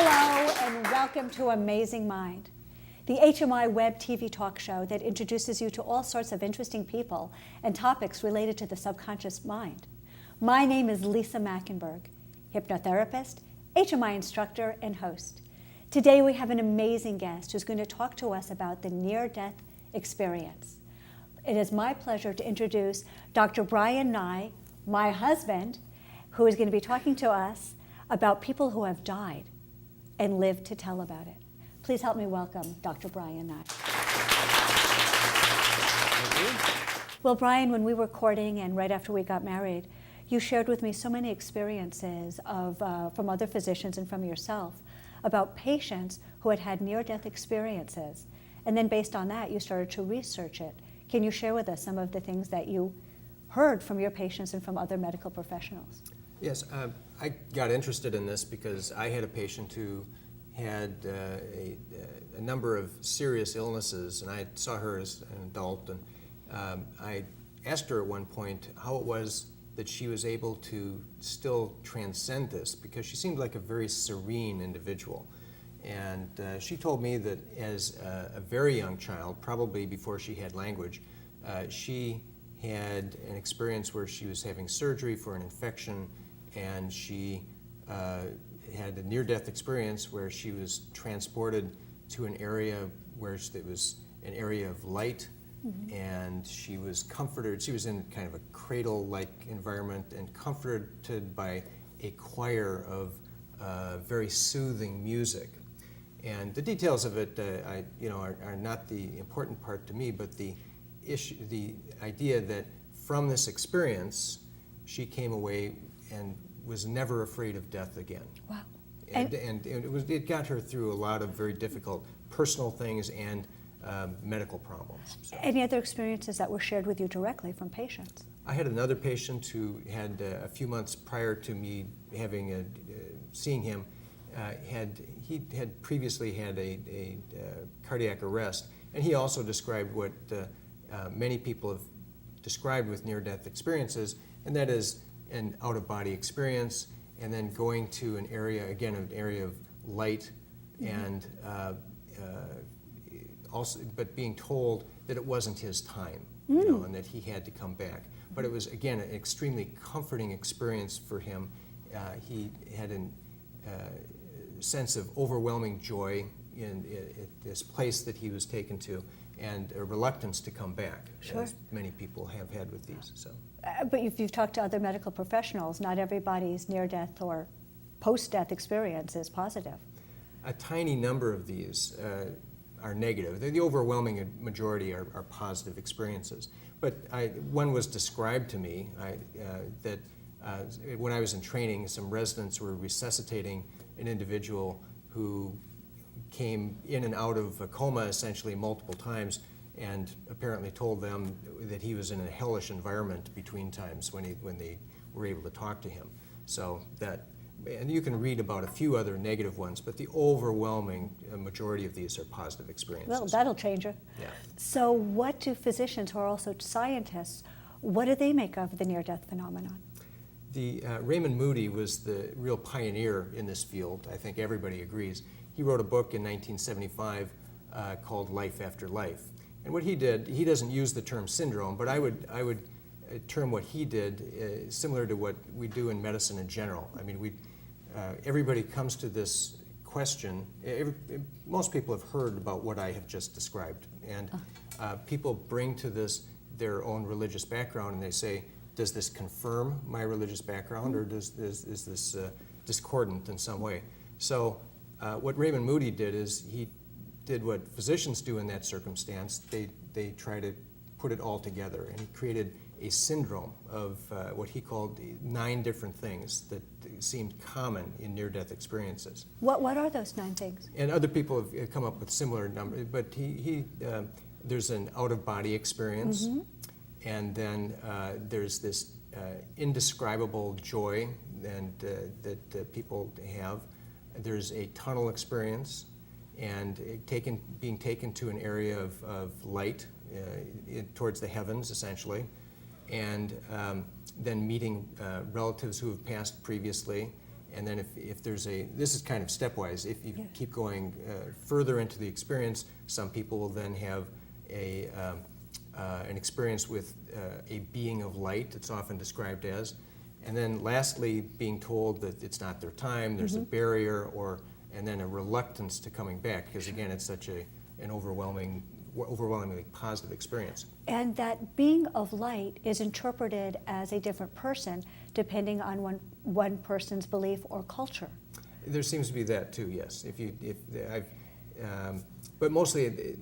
Hello and welcome to Amazing Mind, the HMI web TV talk show that introduces you to all sorts of interesting people and topics related to the subconscious mind. My name is Lisa Machenberg, hypnotherapist, HMI instructor, and host. Today we have an amazing guest who's going to talk to us about the near-death experience. It is my pleasure to introduce Dr. Brian Nye, my husband, who is going to be talking to us about people who have died and lived to tell about it. Please help me welcome Dr. Brian Nye. Thank you. Well, Brian, when we were courting and right after we got married, you shared with me so many experiences from other physicians and from yourself about patients who had had near-death experiences. And then based on that, you started to research it. Can you share with us some of the things that you heard from your patients and from other medical professionals? Yes, I got interested in this because I had a patient who had a number of serious illnesses, and I saw her as an adult, and I asked her at one point how it was that she was able to still transcend this, because she seemed like a very serene individual. And she told me that as a very young child, probably before she had language, she had an experience where she was having surgery for an infection, and she had a near-death experience where she was transported to an area where it was an area of light, and she was comforted. She was in kind of a cradle-like environment and comforted by a choir of very soothing music. And the details of it, are not the important part to me, but the idea that from this experience, she came away and was never afraid of death again. Wow. And it got her through a lot of very difficult personal things and medical problems. So. Any other experiences that were shared with you directly from patients? I had another patient who had a few months prior to me seeing him, he had previously had a cardiac arrest, and he also described what many people have described with near-death experiences, and that is an out-of-body experience, and then going to an area of light, and also, but being told that it wasn't his time, and that he had to come back. But it was, again, an extremely comforting experience for him. He had a sense of overwhelming joy in this place that he was taken to, and a reluctance to come back, sure, as many people have had with these. So. But if you've talked to other medical professionals, not everybody's near-death or post-death experience is positive. A tiny number of these are negative. The overwhelming majority are positive experiences. But one was described to me that when I was in training, some residents were resuscitating an individual who came in and out of a coma essentially multiple times, and apparently told them that he was in a hellish environment between times when they were able to talk to him. So that, and you can read about a few other negative ones, but the overwhelming majority of these are positive experiences. Well, that'll change it. Yeah. So what do physicians who are also scientists, what do they make of the near-death phenomenon? The Raymond Moody was the real pioneer in this field. I think everybody agrees. He wrote a book in 1975 called Life After Life. And what he did, he doesn't use the term syndrome, but I would term what he did similar to what we do in medicine in general. I mean, everybody comes to this question. Most people have heard about what I have just described, and people bring to this their own religious background, and they say, does this confirm my religious background, or is this discordant in some way? So what Raymond Moody did is he did what physicians do in that circumstance. They try to put it all together, and he created a syndrome of what he called 9 different things that seemed common in near-death experiences. What are those 9 things? And other people have come up with similar numbers, but there's an out-of-body experience, and then there's this indescribable joy that people have. There's a tunnel experience, and being taken to an area of light towards the heavens, essentially, and then meeting relatives who have passed previously, And then if there's this is kind of stepwise, if you Yeah. keep going further into the experience, some people will then have an experience with a being of light, it's often described as. And then lastly, being told that it's not their time, there's a barrier, and then a reluctance to coming back, because again, it's such an overwhelmingly positive experience. And that being of light is interpreted as a different person depending on one person's belief or culture. There seems to be that too, yes. But mostly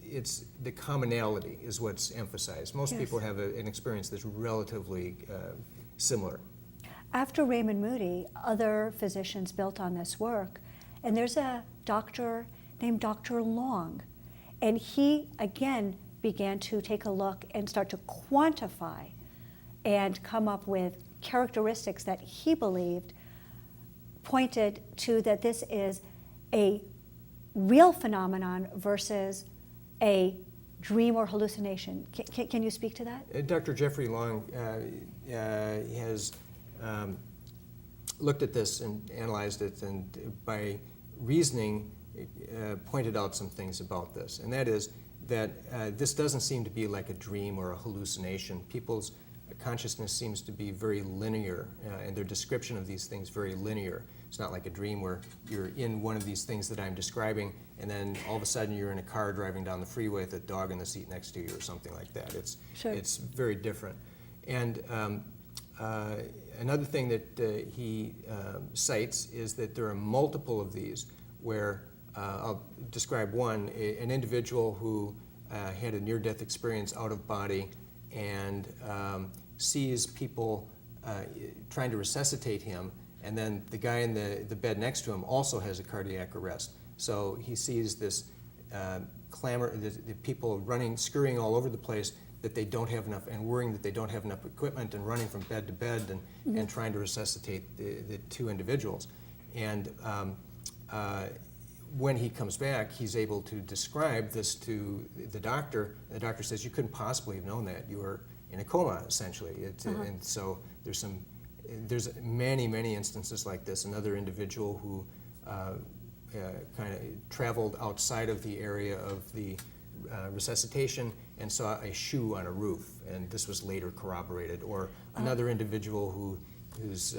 it's the commonality is what's emphasized. Most Yes. people have an experience that's relatively similar. After Raymond Moody, other physicians built on this work, and there's a doctor named Dr. Long, and he again began to take a look and start to quantify and come up with characteristics that he believed pointed to that this is a real phenomenon versus a dream or hallucination. Can you speak to that? Dr. Jeffrey Long has looked at this and analyzed it, and by reasoning pointed out some things about this, and that is that this doesn't seem to be like a dream or a hallucination. People's consciousness seems to be very linear, and their description of these things very linear. It's not like a dream where you're in one of these things that I'm describing, and then all of a sudden you're in a car driving down the freeway with a dog in the seat next to you or something like that. It's very different. And another thing that he cites is that there are multiple of these where, I'll describe one, an individual who had a near-death experience out of body and sees people trying to resuscitate him, and then the guy in the bed next to him also has a cardiac arrest. So he sees this clamor, the people running, scurrying all over the place, that they don't have enough, and worrying that they don't have enough equipment, and running from bed to bed and trying to resuscitate the two individuals. And when he comes back, he's able to describe this to the doctor. The doctor says, you couldn't possibly have known that. You were in a coma, essentially. And so there's many, many instances like this. Another individual who kind of traveled outside of the area of the resuscitation and saw a shoe on a roof, and this was later corroborated. Or another individual who's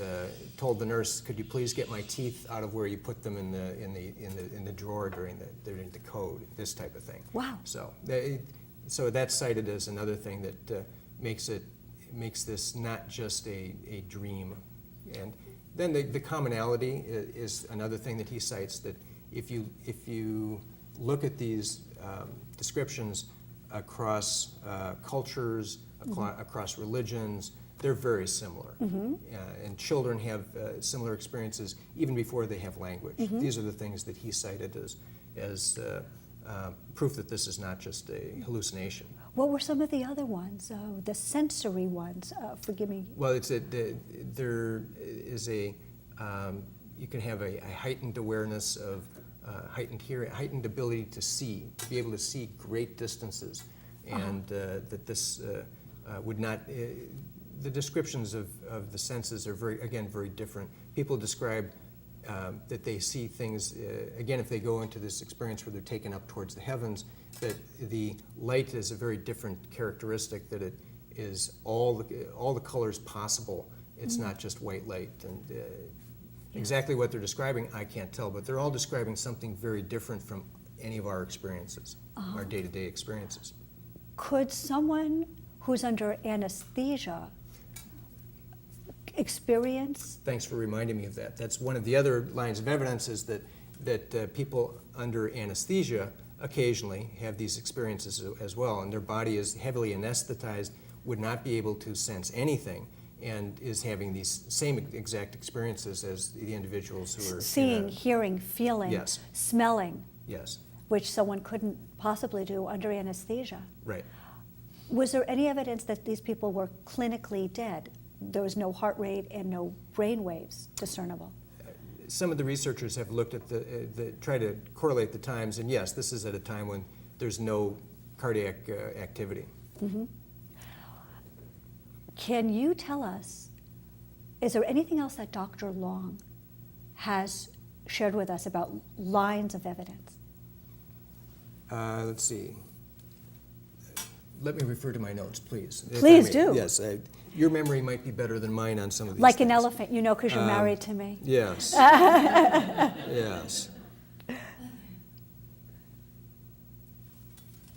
told the nurse, "Could you please get my teeth out of where you put them in the drawer during the code?" This type of thing. Wow. So that's cited as another thing that makes this not just a dream. And then the commonality is another thing that he cites, that if you look at these descriptions across cultures, across religions, they're very similar. And children have similar experiences even before they have language. These are the things that he cited as proof that this is not just a hallucination. What were some of the other ones, the sensory ones? Forgive me. Well, there is you can have a heightened awareness of heightened hearing, heightened ability to see, to be able to see great distances, and that this would not. The descriptions of the senses are very different. People describe that they see things, again, if they go into this experience where they're taken up towards the heavens, that the light is a very different characteristic, that it is all the colors possible. It's not just white light. And exactly what they're describing, I can't tell, but they're all describing something very different from any of our experiences, our day-to-day experiences. Could someone who's under anesthesia experience? Thanks for reminding me of that. That's one of the other lines of evidence, is that people under anesthesia occasionally have these experiences as well, and their body is heavily anesthetized, would not be able to sense anything, and is having these same exact experiences as the individuals who are seeing, hearing, feeling, Yes. smelling, Yes. which someone couldn't possibly do under anesthesia. Right. Was there any evidence that these people were clinically dead? There was no heart rate and no brain waves discernible. Some of the researchers have looked at try to correlate the times, and yes, this is at a time when there's no cardiac activity. Can you tell us, is there anything else that Dr. Long has shared with us about lines of evidence. Let's see. Let me refer to my notes, please. If Please I may. do. Yes, your memory might be better than mine on some of these Like things. an elephant, you know, because you're married to me. Yes. Yes.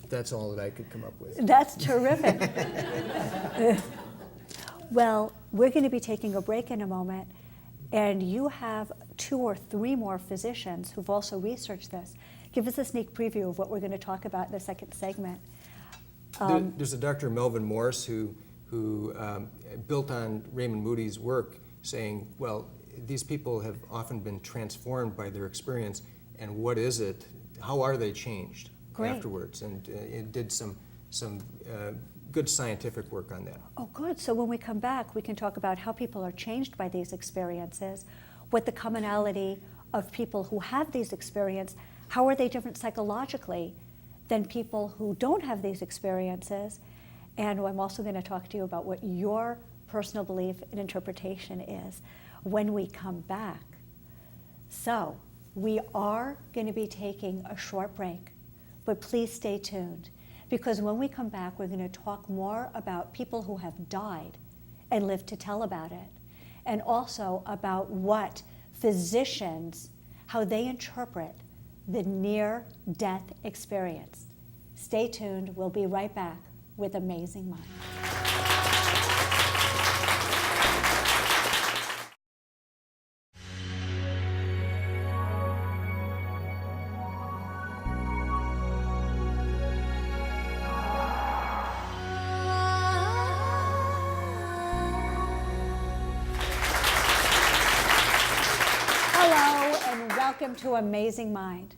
That's all that I could come up with. That's terrific. Well, we're going to be taking a break in a moment, and you have 2 or 3 more physicians who've also researched this. Give us a sneak preview of what we're going to talk about in the second segment. There's a Dr. Melvin Morse who built on Raymond Moody's work, saying, well, these people have often been transformed by their experience, and what is it? How are they changed afterwards? And it did some good scientific work on that. Oh, good. So when we come back, we can talk about how people are changed by these experiences, what the commonality of people who have these experiences, how are they different psychologically than people who don't have these experiences. And I'm also going to talk to you about what your personal belief and interpretation is when we come back. So we are going to be taking a short break, but please stay tuned, because when we come back, we're going to talk more about people who have died and lived to tell about it, and also about what physicians, how they interpret the near-death experience. Stay tuned. We'll be right back with Amazing Mind. Hello, and welcome to Amazing Mind,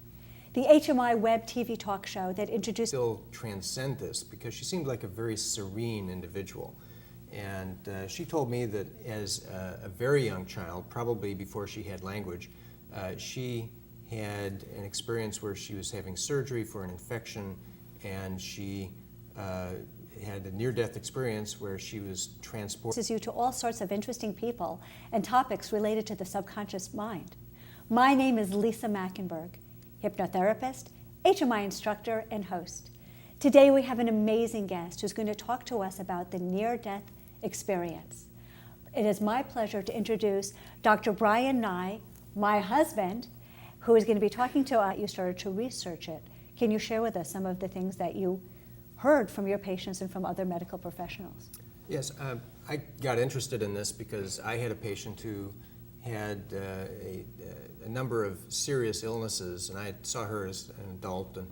the HMI web TV talk show that introduces... Still transcend this, because she seemed like a very serene individual. And she told me that as a very young child, probably before she had language, she had an experience where she was having surgery for an infection, and she had a near-death experience where she was transported. You to all sorts of interesting people and topics related to the subconscious mind. My name is Lisa Machenberg, hypnotherapist, HMI instructor, and host. Today we have an amazing guest who's going to talk to us about the near-death experience. It is my pleasure to introduce Dr. Brian Nye, my husband, who is going to be talking to you started to research it. Can you share with us some of the things that you heard from your patients and from other medical professionals? Yes, I got interested in this because I had a patient who had a number of serious illnesses, and I saw her as an adult, and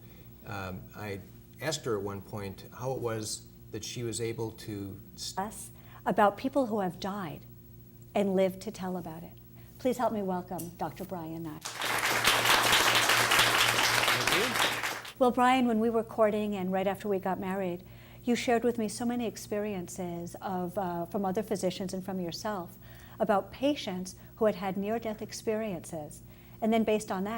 I asked her at one point how it was that she was able to... Us about people who have died and lived to tell about it. Please help me welcome Dr. Brian Nye. Thank you. Well, Brian, when we were courting and right after we got married, you shared with me so many experiences from other physicians and from yourself about patients who had had near-death experiences. And then based on that,